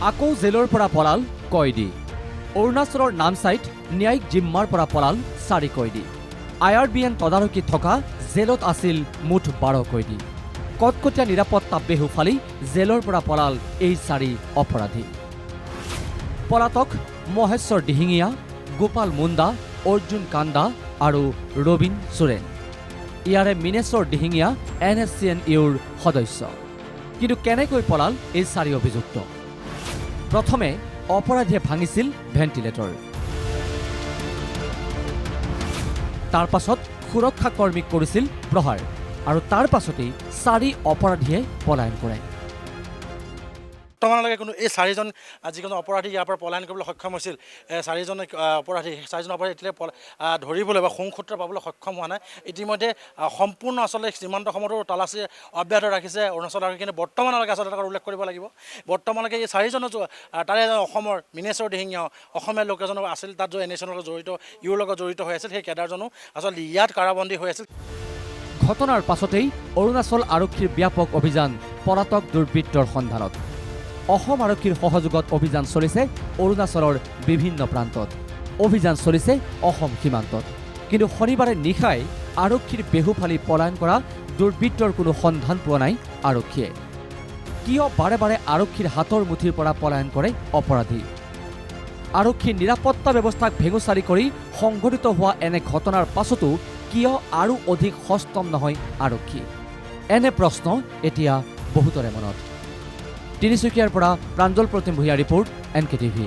আকৌ জেলৰ পৰা পলাল কয়দী। অৰুণাচলৰ নামচাইত ন্যায়িক জিম্মাৰ পৰা পলাল 4 কয়দী। IRBN তদাৰকীত থকা জেলত আছিল মুঠ 12 কয়দী। কটকটীয়া নিৰাপত্তা বেহু ফালি জেলৰ পৰা পলাল এই 4 অপৰাধী। পলাতক মহেশ্বৰ দিহিঙীয়া, গোপাল মুণ্ডা, অৰ্জুন কাণ্ডা আৰু ৰবীন সোৰেন। ইয়াৰে মিনেশ্বৰ দিহিঙীয়া NSCNUৰ সদস্য। কিন্তু কেনেকৈ পলাল এই 4 অভিযুক্ত? প্ৰথমে অপৰাধীয়ে ভাঙিছিল ভেণ্টিলেটৰ। তাৰ পাছত সুৰক্ষা কৰ্মীক কৰিছিল প্ৰহাৰ আৰু তাৰ পাছতেই 4 অপৰাধীয়ে পলায়ন কৰে। বৰ্তমানলৈকে কোনো এই 4জন যিকোনো অপৰাধী ইয়াৰ পৰা পলায়ন কৰিবলৈ সক্ষম হৈছিল। 4জন অপৰাধী এতিয়া ধৰিবলৈ বা সংসূত্ৰ পাবলৈ সক্ষম হোৱা নাই। ইতিমধ্যে সম্পূৰ্ণ আচলতে সীমান্ত সমতো তালাচী অব্যাহত ৰাখিছে অৰুণাচল আৰক্ষী। কিন্তু বৰ্তমানলৈকে আচলতে উল্লেখ কৰিব লাগিব, বৰ্তমানলৈকে এই 4জনৰ তাৰে এজন অসমৰ মিনেশ্বৰ দিহিঙীয়া অসমীয়া লোক এজন আছিল, তাত NSCN লগত জড়িত, ইউৰ লগত জড়িত হৈ আছিল। সেই কেডাৰজনো আচলতে ইয়াত কাৰাবন্দী হৈ আছিল। ঘটনাৰ পাছতেই অৰুণাচল আৰক্ষীৰ ব্যাপক অভিযান পলাতক দুৰ্বৃত্তৰ সন্ধানত। অসম আৰক্ষীৰ সহযোগত অভিযান চলিছে অৰুণাচলৰ বিভিন্ন প্ৰান্তত, অভিযান চলিছে অসম সীমান্তত। কিন্তু শনিবাৰে নিশাই আৰক্ষীৰ বেহু ফালি পলায়ন কৰা দুৰ্বৃত্তৰ কোনো সন্ধান পোৱা নাই আৰক্ষীয়ে। কিয় বাৰে বাৰে আৰক্ষীৰ হাতৰ মুঠিৰ পৰা পলায়ন কৰে অপৰাধী? আৰক্ষীৰ নিৰাপত্তা ব্যৱস্থাক ভেঙুচাৰি কৰি সংঘটিত হোৱা এনে ঘটনাৰ পাছতো কিয় আৰু অধিক সষ্টম নহয় আৰক্ষী? এনে প্ৰশ্ন এতিয়া বহুতৰে মনত। তিনিচুকীয়াৰ পৰা প্ৰাঞ্জল প্ৰতিম ভূঞা ৰিপৰ্ট, NKTV।